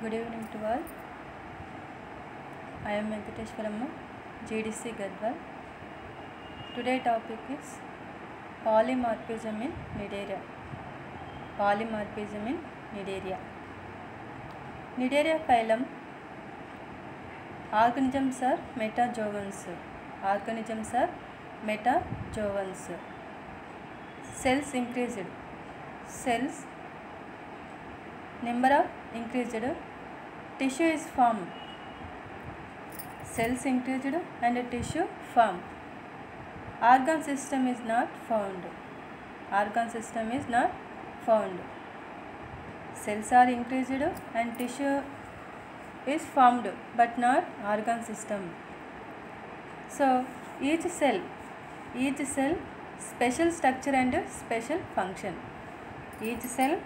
Good evening to all. I am Venkateshwaramma, GDC Gadwal. Today's topic is polymorphism in Cnidaria. Polymorphism in Cnidaria. Cnidaria phylum organisms are metazoans. Organisms are metazoans. Cells increased. Cells number of increased. Tissue is formed. Cells increased and tissue formed. Organ system is not found. Organ system is not found. Cells are increased and tissue is formed but not organ system. So each cell special structure and special function. Each cell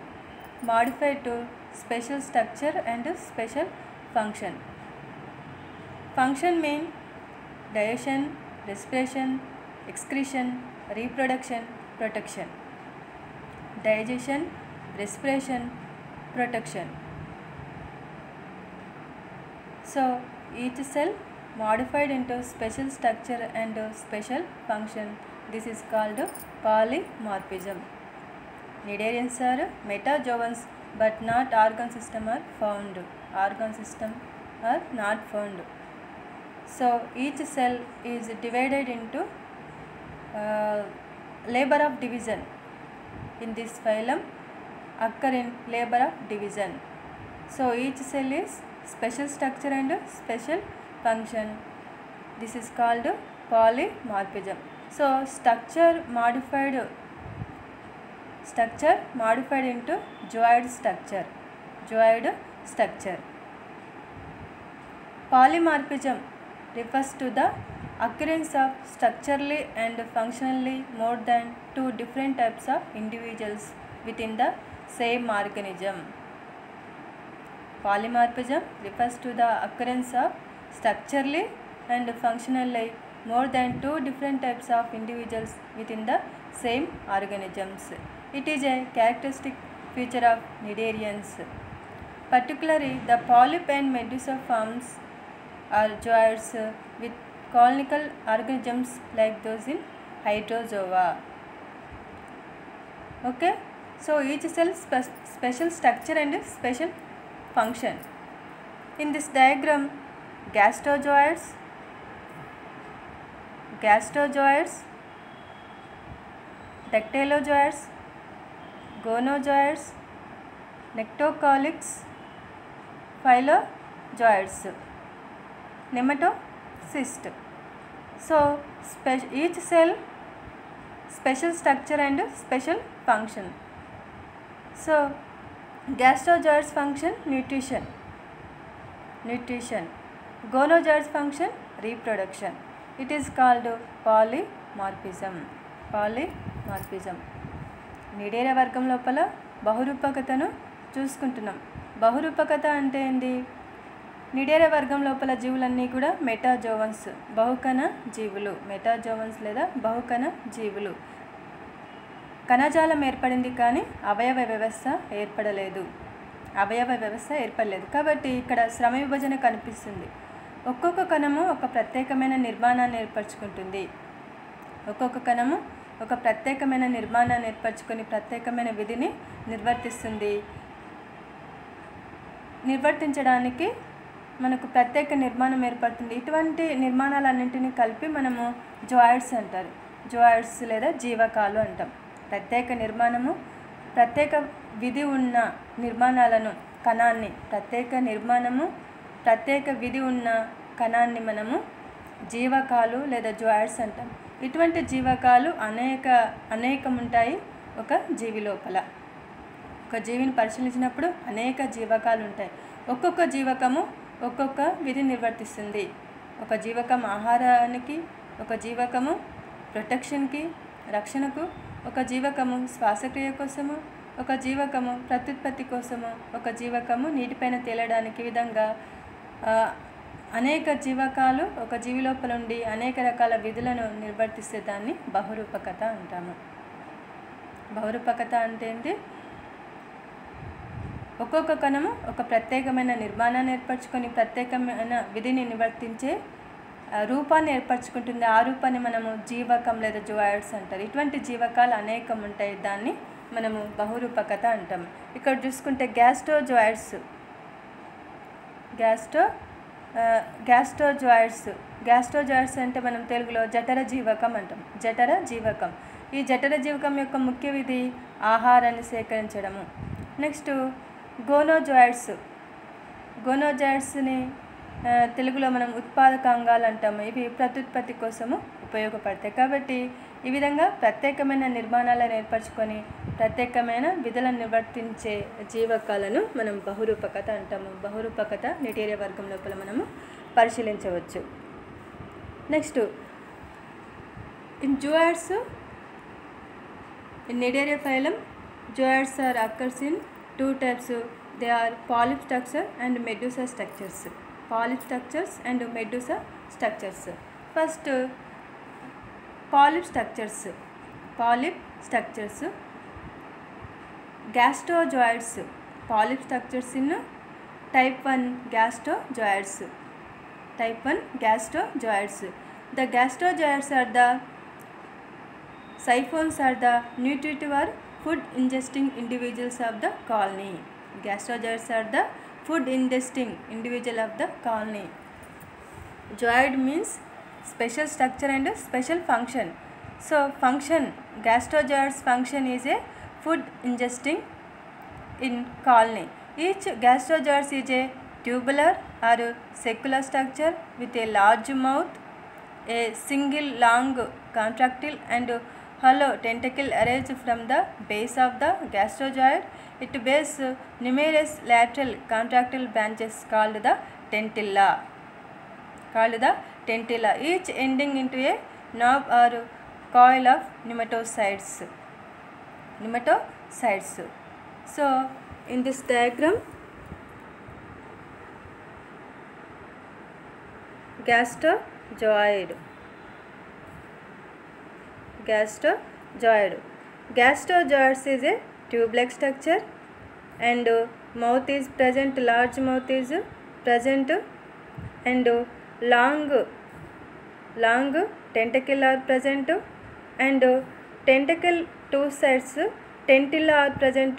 modified to special structure and special function. Function mean digestion, respiration, excretion, reproduction, protection. Digestion, respiration, protection. So each cell modified into special structure and special function. This is called polymorphism. Cnidarians are metazoans but not organ system are found. Organ system are not found. So each cell is divided into labor of division. In this phylum occur in labor of division. So each cell is special structure and special function. This is called polymorphism. So structure modified into zooid structure. Zooid structure. Polymorphism refers to the occurrence of structurally and functionally more than two different types of individuals within the same organism. Polymorphism refers to the occurrence of structurally and functionally more than two different types of individuals within the same organisms. It is a characteristic feature of cnidarians. Particularly, the polyp and medusa forms are zooids with colonical organisms like those in hydrozoa. Okay, so each cell special structure and special function. In this diagram, gastrozooids, dactylozoids, gonozoids, nectocaulics, phylozoids, nematocyst. So each cell special structure and special function. So gastrozoids function nutrition. Gonozoids function reproduction. It is called polymorphism. Cnidaria వర్గం లోపల బహురూపకతను చూసుకుంటున్నాం. బహురూపకత అంటే ఏంది? Cnidaria వర్గం లోపల జీవులన్నీ కూడా మెటాజోవన్స్, బహుకణ జీవులు. మెటాజోవన్స్ లేదా బహుకణ జీవులు. కణజాలం ఏర్పడింది కానీ అవయవ వ్యవస్థ ఏర్పడలేదు. కాబట్టి ఇక్కడ శ్రమ విభజన కనిపిస్తుంది. ఒక్కొక్క కణము ఒక ప్రత్యేకమైన నిర్మాణాన్ని ఏర్పరచుకుంటుంది. ఒక్కొక్క కణము ఒక ప్రత్యేకమైన నిర్మాణాన్ని ఏర్పరచుకొని ప్రత్యేకమైన విధిని నిర్వర్తించడానికి మనకు ప్రత్యేక నిర్మాణం ఏర్పడుతుంది. ఇటువంటి నిర్మాణాలన్నింటినీ కలిపి మనము జూయిడ్స్ అంటారు. జూయిడ్స్ లేదా జీవకాలు అంటాం. ప్రత్యేక నిర్మాణము, ప్రత్యేక విధి ఉన్న నిర్మాణాలను కణాన్ని, ప్రత్యేక విధి ఉన్న కణాన్ని మనము జీవకాలు లేదా జూయిడ్స్ అంటాం. ఇటువంటి జీవకాలు అనేకం ఉంటాయి ఒక జీవి లోపల. ఒక జీవిని పరిశీలించినప్పుడు అనేక జీవకాలు ఉంటాయి. ఒక్కొక్క జీవకము ఒక్కొక్క విధి నిర్వర్తిస్తుంది. ఒక జీవకం ఆహారానికి, ఒక జీవకము ప్రొటెక్షన్కి, రక్షణకు, ఒక జీవకము శ్వాసక్రియ కోసము, ఒక జీవకము ప్రత్యుత్పత్తి కోసము, ఒక జీవకము నీటిపైన తేలడానికి విధంగా అనేక జీవకాలు ఒక జీవి లోపల ఉండి అనేక రకాల విధులను నిర్వర్తిస్తే దాన్ని బహురూపకత అంటాము. బహురూపకత అంటే ఏంటి? ఒక్కొక్క కణము ఒక ప్రత్యేకమైన నిర్మాణాన్ని ఏర్పరచుకొని ప్రత్యేకమైన విధిని నిర్వర్తించే రూపాన్ని ఏర్పరచుకుంటుంది. ఆ రూపాన్ని మనము జీవకం లేదా జువాయిడ్స్ అంటారు. ఇటువంటి జీవకాలు అనేకం ఉంటాయి, దాన్ని మనము బహురూపకత అంటాము. ఇక్కడ చూసుకుంటే గ్యాస్ట్రోజాయిడ్స్ అంటే మనం తెలుగులో జఠర జీవకం అంటాం. జఠర జీవకం. ఈ జఠర జీవకం యొక్క ముఖ్య విధి ఆహారాన్ని సేకరించడము. నెక్స్ట్ గోనోజాయిడ్స్ని తెలుగులో మనం ఉత్పాదక అంగాలు అంటాము. ఇవి ప్రత్యుత్పత్తి కోసము ఉపయోగపడతాయి. కాబట్టి ఈ విధంగా ప్రత్యేకమైన నిర్మాణాలను ఏర్పరచుకొని ప్రత్యేకమైన విధులను నిర్వర్తించే జీవకాలను మనం బహురూపకత అంటాము. బహురూపకత నిటేరియా వర్గం లోపల మనము పరిశీలించవచ్చు. Next in Nidaria phylum, zooids are occurs in two types. They are polyp structure and medusa structures. First, polyp structures. Gastrozooids. Polyp structures in type 1 gastrozooids. The gastrozooids are the siphons are the nutritive or food ingesting individuals of the colony. Gastrozooids are the food ingesting individual of the colony. Zooid means special structure and special function. So gastrozooid's function is a food ingesting in colony. Each gastrozooid is a tubular or secular structure with a large mouth, a single long contractile and hollow tentacle arises from the base of the gastrozooid. It bears numerous lateral contractile branches called the tentilla, each ending into a knob or coil of nematocytes. So in this diagram, Gastrozooids is a tube-like structure and mouth is present, large mouth is present and long tentacle are present and tentacle two sides tentilla are present.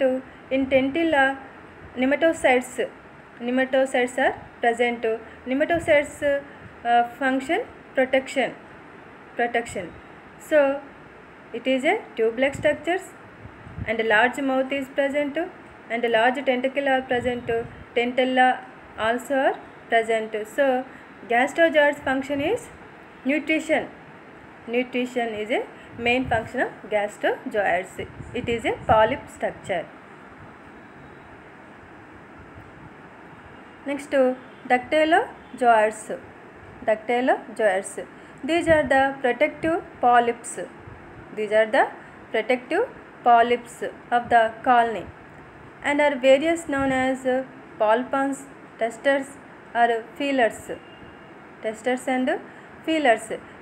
In tentilla nematocytes are present. Nematocytes function protection. So it is a tube-like structures and a large mouth is present and a large tentacle are present. Tentilla also are present. So gastrozooid's function is nutrition. Nutrition is a main function of gastrozooids. It is a polyp structure. Next, ductilozooids. These are the protective polyps of the colony and are various known as polpons, testers or feelers.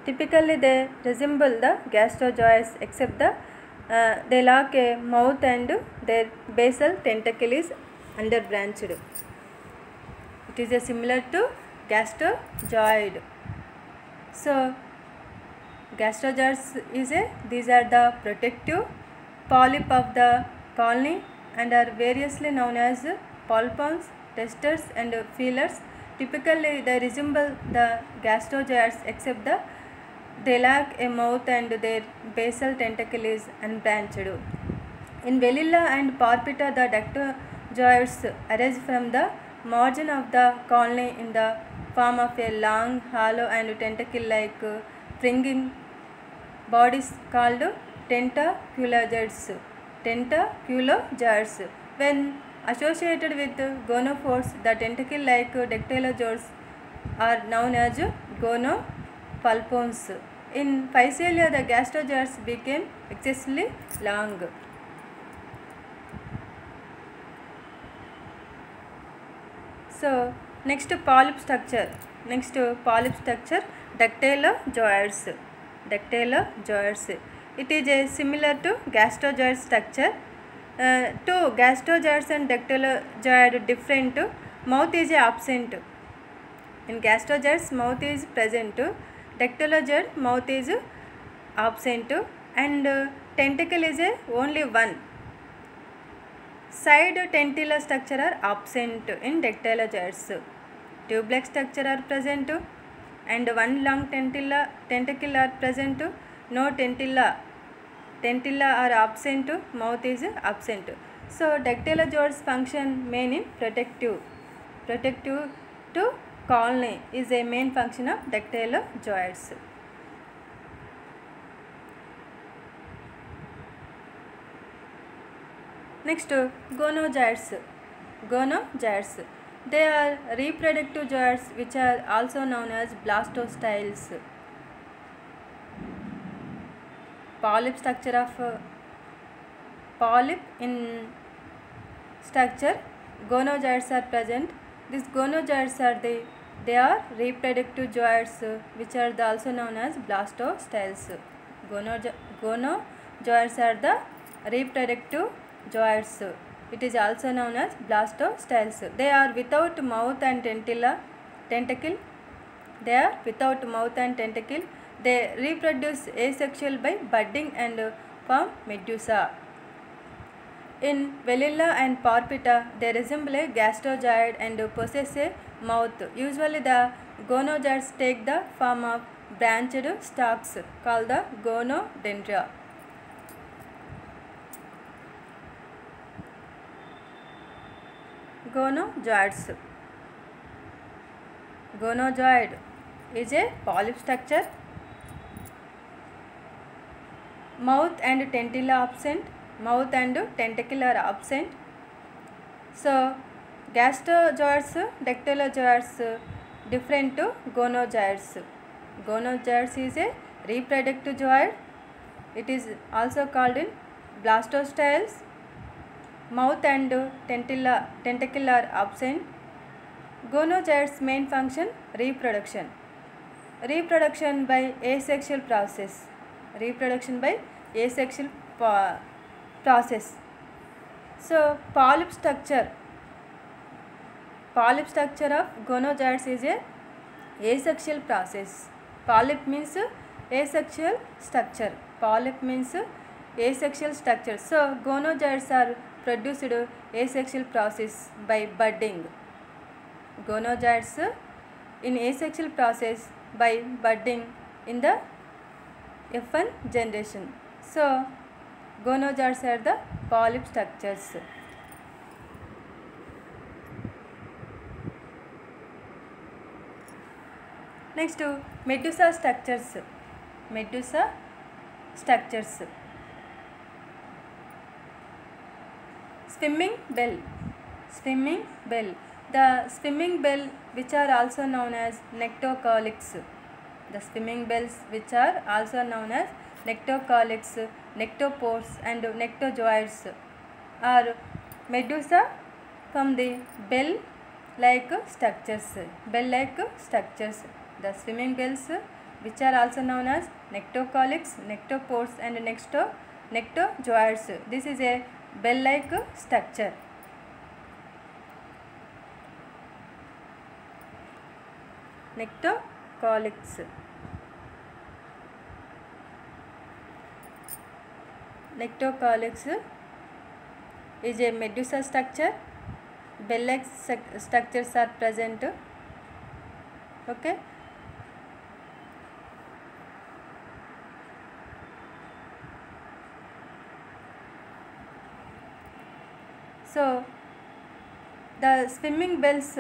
Typically they resemble the gastrozooids except they lack a mouth and their basal tentacle is underbranched. It is similar to gastrozooid. So gastrozooids these are the protective polyp of the colony and are variously known as polpons, testers and feelers. Typically they resemble the gastrozooids except they lack a mouth and their basal tentacle is unbranched. In Velilla and Porpita, the ductilozooids arise from the margin of the colony in the form of a long, hollow and tentacle-like fringing bodies called tentaculozoids. When associated with gonophods, the tentacle-like ductilozooids are known as gonopulpons. In Physalia, the gastrozooids became excessively long. So next polyp structure, ductilozooids. It is similar to gastrozooid structure Two gastrogyres and dactylogyre different. Mouth is absent. In gastrogyres, mouth is present. Dactylogyre, mouth is absent, and tentacle is only one. Side tentilla structure are absent in dactylogyres. Tube-like structure are present, and one long tentacle are present. No tentilla are absent. Mouth is absent. So dactylogyres function main in protective to colony is a main function of dactylogyres. Next, gonogyres. They are reproductive gyres which are also known as blastostyles. Polyp structure of polyp in structure, gonogyres are present. These gonogyres are they are reproductive gyres which are also known as blastostyles. Gonogyres are the reproductive gyres. It is also known as blastostyles. They are without mouth and tentacle. They are without mouth and tentacle. They reproduce asexual by budding and form medusa. In Velilla and Porpita, they resemble a gastrogyre and possess a mouth. Usually the gonogyres take the form of branched stalks called the gonodendra. Gonogyres. Gonogyre is a polyp structure. Mouth and tentilla absent. Mouth and tentacle are absent. So gastrogyres, dactylogyres different to gonogyres. Gonogyres is a reproductive gyre. It is also called in blastostyles. Mouth and tentacle are absent. Gonogyres main function reproduction. Reproduction by asexual process. Reproduction by asexual process. So polyp structure of gonogyres is a asexual process. Polyp means asexual structure. Polyp means asexual structure. So gonogyres are produced asexual process by budding. Gonogyres in asexual process by budding in the F1 generation. So gonogyres are the polyp structures. Next, medusa structures. Medusa structures. Swimming bell. The swimming bell which are also known as nectocalyx. The swimming bells which are also known as nectocalyx, nectopores and nectogyres are medusa from the bell-like structures. The swimming bells which are also known as nectocalyx, nectopores and nectogyres. This is a bell-like structure. Nectocalyx. Nectocalyx is a medusa structure. Bell-like structures are present. Okay. So the swimming bells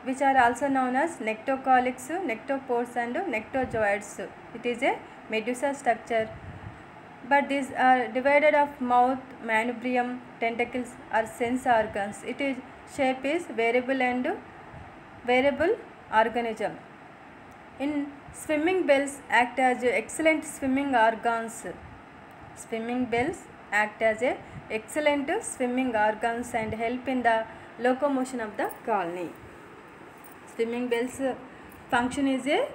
which are also known as nectocalyx, nectopores and nectogyres. It is a medusa structure, but these are divided of mouth, manubrium, tentacles or sense organs. It is shape is variable organism. In swimming bells act as excellent swimming organs. Swimming bells act as excellent swimming organs and help in the locomotion of the colony. Swimming bells function is a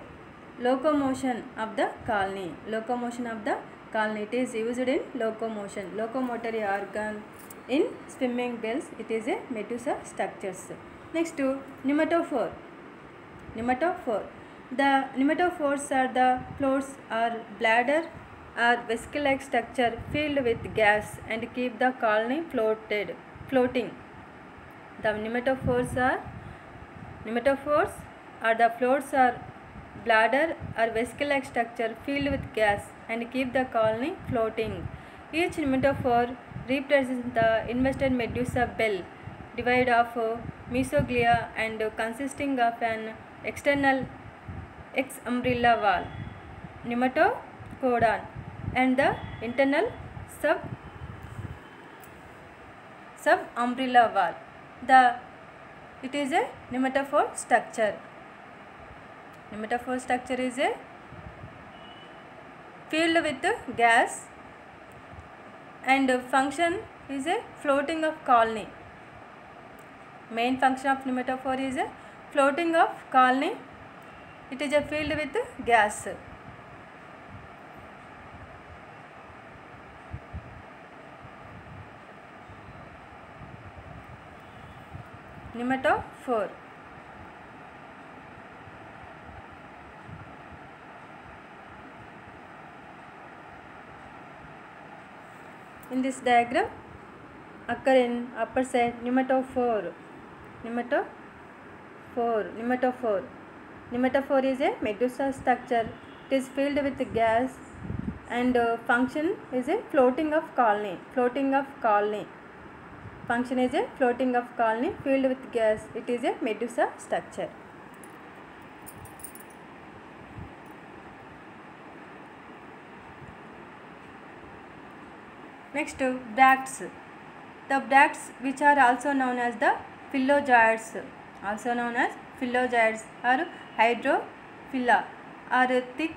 locomotion of the colony. It is used in locomotion. Locomotory organ In swimming bells, it is a medusa structures. Next to nematophore. Nematophore. The nematophores are the floors or bladder or vesicle-like structure filled with gas and keep the colony floating. The nematophores are the floors or bladder or vesicle-like structure filled with gas and keep the colony floating. Each nematophore represents the invested medusa bell divided of mesoglea and consisting of an external ex-umbrella wall, nematocodon, and the internal sub-umbrella wall. It is a nematophore structure. Nematophore structure is a filled with gas and function is a floating of colony. Main function of nematophore is a floating of colony. It is a filled with gas. Nematophore. In this diagram occur in upper side nematophore. Nematophore is a medusa structure. It is filled with gas and function is a floating of colony. Function is a floating of colony filled with gas. It is a medusa structure. Next, bracts. The bracts, which are also known as the phyllogioids, or hydrophila, are thick,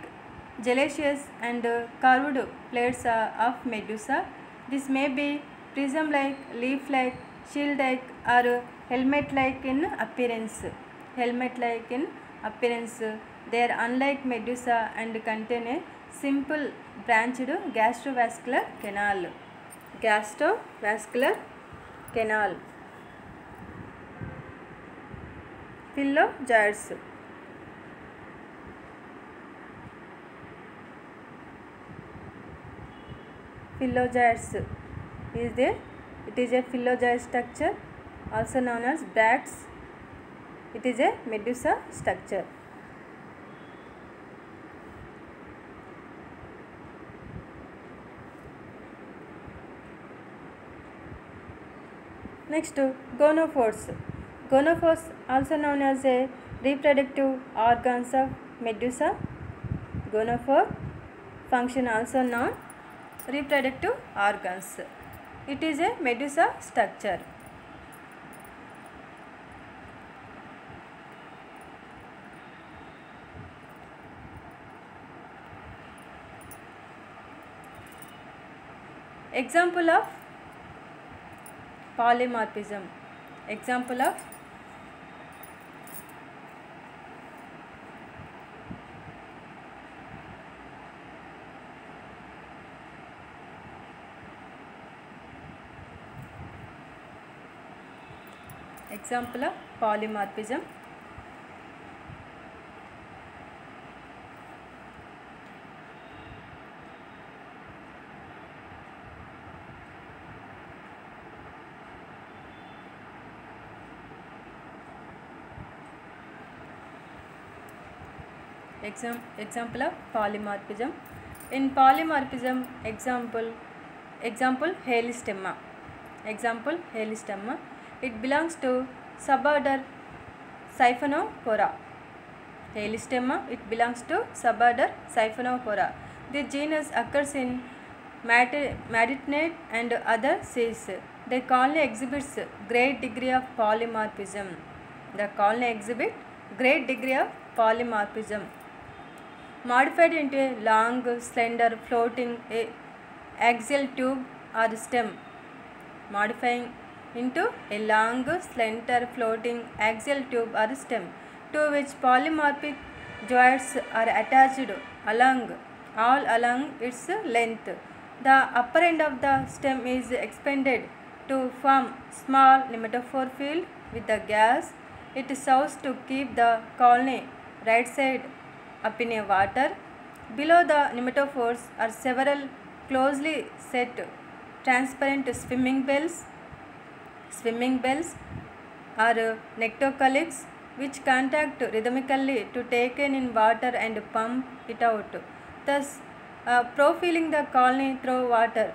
gelaceous and curved plates of medusa. This may be prism-like, leaf-like, shield-like, or helmet-like in appearance. They are unlike medusa and contain a simple branched gastrovascular canal. Phylogioids. Is there? It is a phylogioid structure, also known as bracts. It is a medusa structure. Next, gonophores. Gonophores, also known as a reproductive organs of medusa. Gonophore function also known reproductive organs. It is a medusa structure. Example of polymorphism. Example of polymorphism. Example of polymorphism. In polymorphism, example Helistemma. It belongs to suborder Siphonophora. Helistemma. It belongs to suborder Siphonophora. This genus occurs in Mediterranean and other seas. The colony exhibits great degree of polymorphism. Modified into a long, slender, floating axial tube or stem. To which polymorphic joints are attached all along its length. The upper end of the stem is expanded to form small nematophore field with the gas. It serves to keep the colony right side up in a water. Below the nematophores are several closely set transparent swimming bells are nectocalyx which contact rhythmically to take in water and pump it out, thus profiling the colony through water.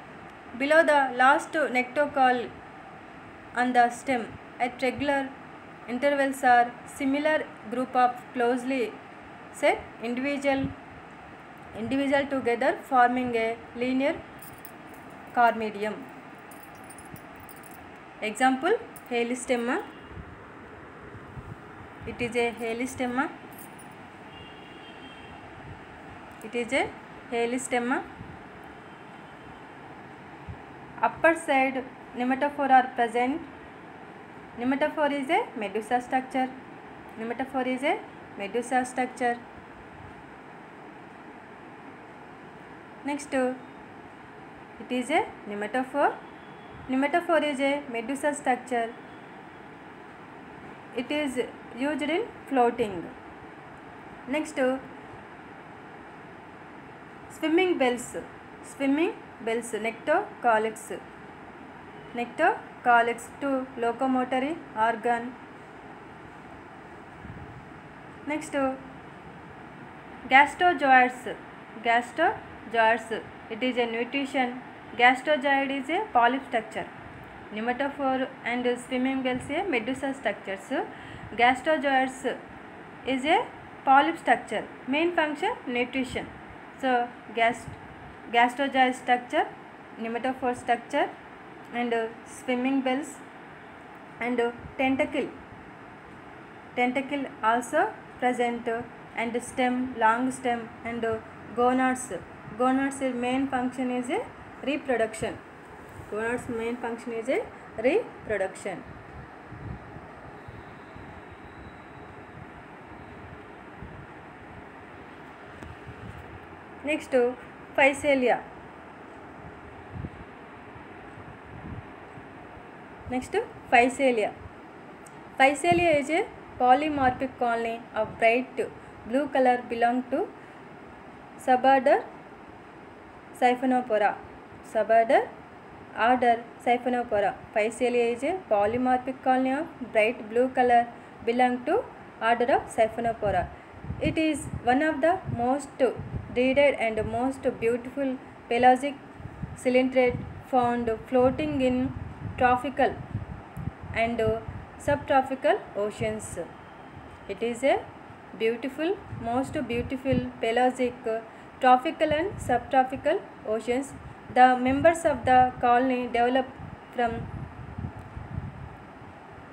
Below the last nectocal on the stem at regular intervals are similar group of closely set individual together forming a linear cormedium. Example, helistemma. It is a helistemma. Upper side nematophore are present. Nematophore is a medusa structure. Next, it is a nematophore. Nematophore is a medusa structure. It is used in floating. Next, swimming bells, nectocalyx to locomotory organ. Next, gasterozoids. It is a nutrition. Gasterozoid is a polyp structure. Nematophore and swimming bells a medusa structures. Gasterozoids is a polyp structure. Main function nutrition. So gasterozoid structure, nematophore structure, and swimming bells, and tentacle also present, and stem, long stem, and gonads. Gonads main function is a reproduction. Next, physalia. Physalia is a polymorphic colony of bright blue color belong to suborder Siphonophora. Physalia is a polymorphic colony of bright blue color belong to order of Siphonophora. It is one of the most dreaded and most beautiful pelagic ciliate found floating in tropical and subtropical oceans. It is a most beautiful pelagic tropical and subtropical oceans. The members of the colony develop from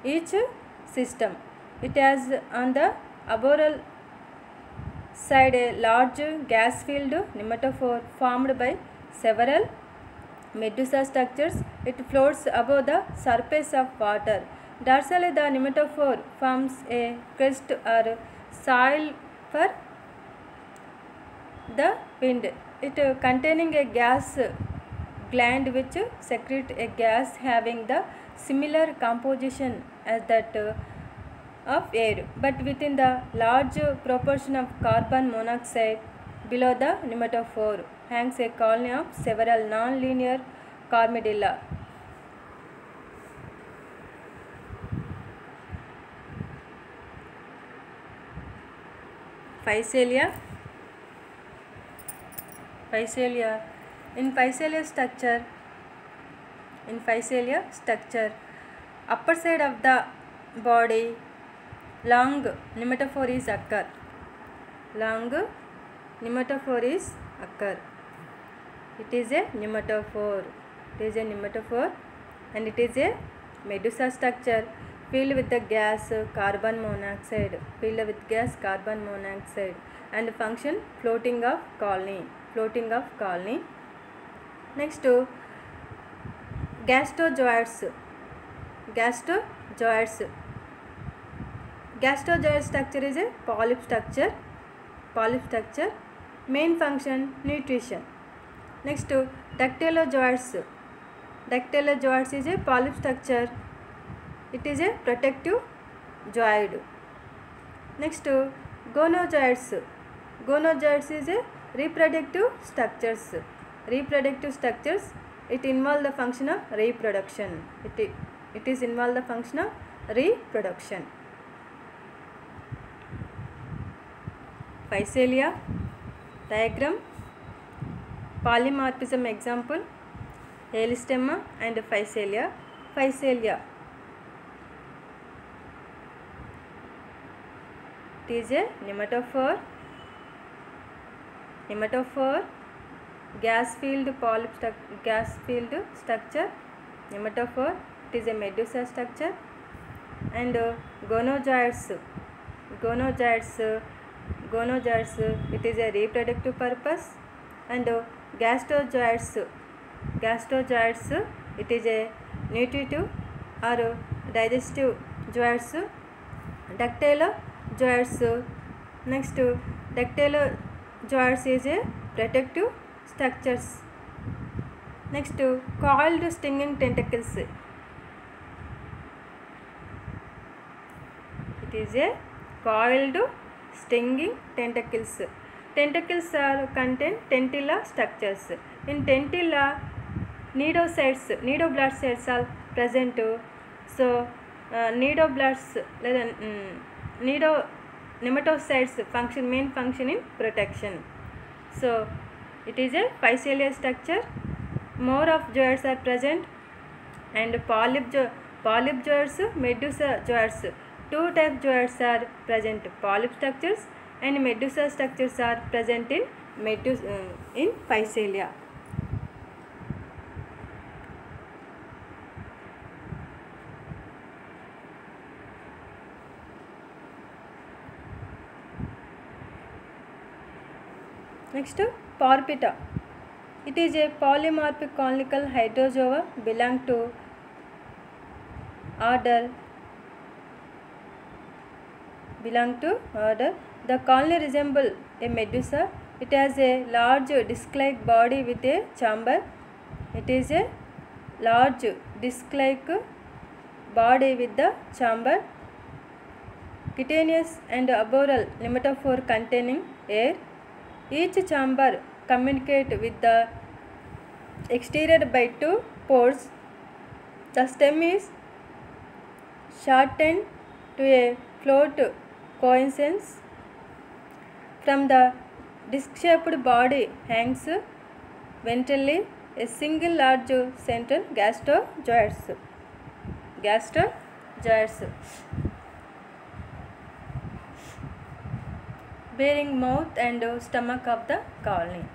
each system. It has on the arboreal side a large gas filled nematophore formed by several medusa structures. It floats above the surface of water. Dorsally, the nematophore forms a crest or sail for the wind. It containing a gas gland which secrete a gas having the similar composition as that of air, but within the large proportion of carbon monoxide. Below the nematophore hangs a colony of several non-linear cormedilla. Physalia. In physalia structure, upper side of the body, long nematophore is occur. It is a nematophore. And it is a medusa structure filled with the gas carbon monoxide. And function floating of colony. Next, gasterozoids. Gasterozoid structure is a polyp structure. Main function nutrition. Next, dactylozoids. Dactylozoids is a polyp structure. It is a protective zoid. Next, gonozoids. Gonozoids is a reproductive structures. Reproductive structures. It involve the function of reproduction. It is involve the function of reproduction. Physalia diagram. Polymorphism example, Helistemma and Physalia. Physalia, it is a nematophore, gas filled structure, nematophore, it is a medusa structure. And gonozoids, it is a reproductive purpose. And gasterozoids, it is a nutritive or digestive zoids. Dactylozoids, next, dactylozoids is a protective structures. Next, coiled stinging tentacles. It is a coiled stinging tentacles. Tentacles are contain tentilla structures. In tentilla, nidoblasts cells are present. So, nematocytes main function in protection. So, it is a Physalia structure. More of zoids are present, and polyp zoids, medusa zoids. Two types zoids are present: polyp structures and medusa structures are present in Physalia. Next, Porpita. It is a polymorphic conical hydrozoa belong to order. The colony resembles a medusa. It has a large disc-like body with a chamber. It is a large disc-like body with the chamber. Cutaneous and arboreal nematophore containing air. Each chamber communicates with the exterior by two pores. The stem is shortened to a float coincidence. From the disc-shaped body hangs ventrally a single large central gasterozoids. Bearing mouth and stomach of the colony.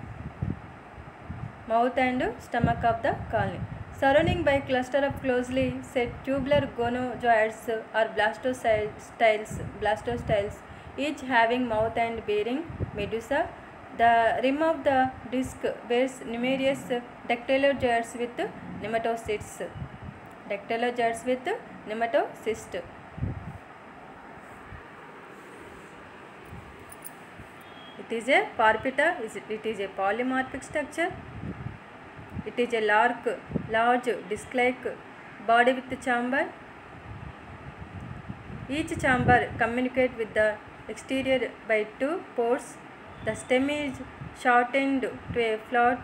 Surrounding by cluster of closely set tubular gonozoids or blastostyles, each having mouth and bearing medusa. The rim of the disc bears numerous dactylozoids with nematocysts. It is a Porpita. It is a polymorphic structure. It is a large disc-like body with chamber. Each chamber communicates with the exterior by two pores. The stem is shortened to a float.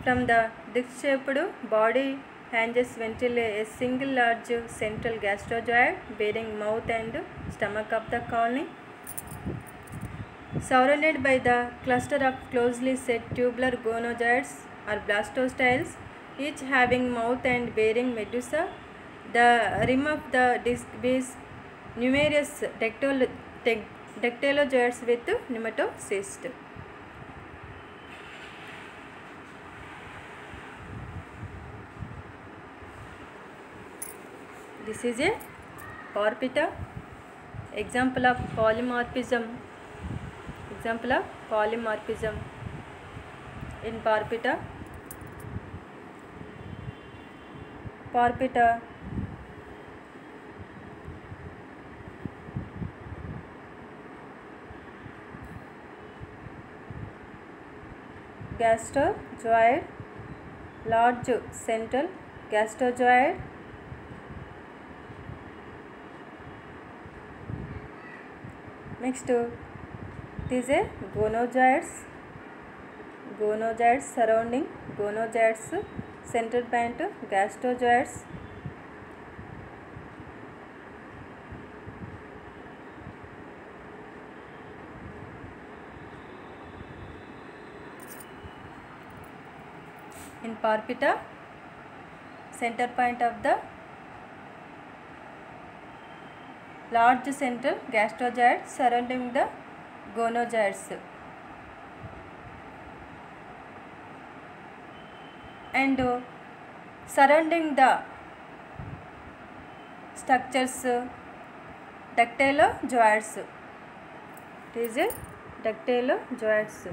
From the disc-shaped body hangs ventrally a single large central gasterozoid bearing mouth and stomach of the colony. Surrounded by the cluster of closely set tubular gonozoids or blastostyles, each having mouth and bearing medusa. The rim of the disc bears numerous dactylozoids with nematocysts. This is a Porpita. Example of polymorphism. In Porpita. Gasterozoid, large central gasterozoid. Next, it is a gonozoids surrounding gonozoids, central point gasterozoids. In Porpita, center point of the large central gasterozoid surrounding the gonozoids, and surrounding the structures dactylozoids. It is a dactylozoids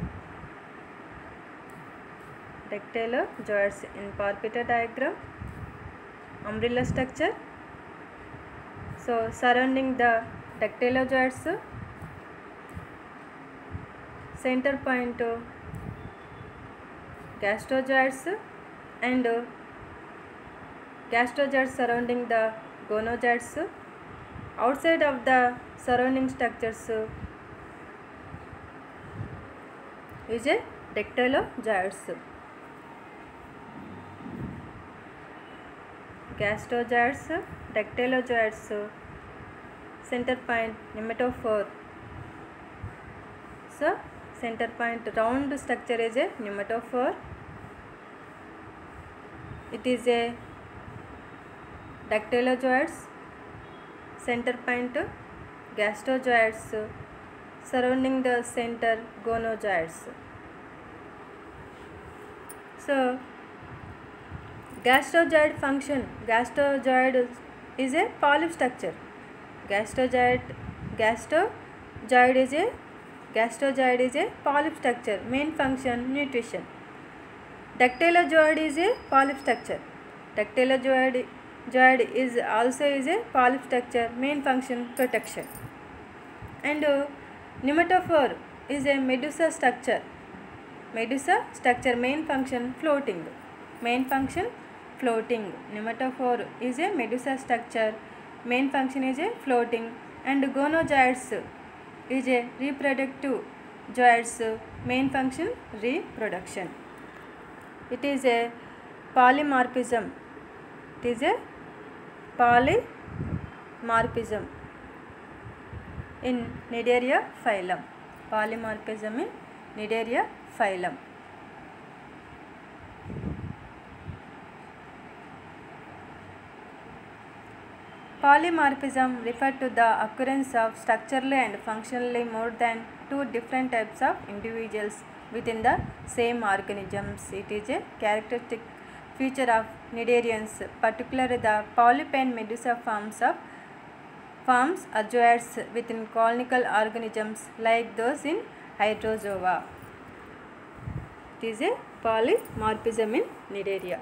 in Porpita diagram, umbrella structure. So surrounding the dactylozoids, center point gasterozoids, and gasterozoids surrounding the gonozoids. Outside of the surrounding structures is a dactylozoids. Gasterozoids, dactylozoids, center point pneumatophore. So center point round structure is a pneumatophore. It is a dactylozoids, center point gasterozoids, surrounding the center gonozoids. So gasterozoid function. Gasterozoid is a polyp structure. Gasterozoid is a polyp structure. Main function nutrition. Dactylozoid is a polyp structure. Dactylozoid is also a polyp structure. Main function protection. And pneumatophore is a medusa structure. Main function floating. Pneumatophore is a medusa structure. Main function is a floating. And gonozoids is a reproductive zoids. Main function reproduction. It is a polymorphism. In Cnidaria phylum. Polymorphism in Cnidaria phylum. Polymorphism refers to the occurrence of structurally and functionally more than two different types of individuals within the same organisms. It is a characteristic feature of cnidarians, particularly the polyp and medusa forms are zoids within colonical organisms like those in hydrozoa. It is a polymorphism in Cnidaria.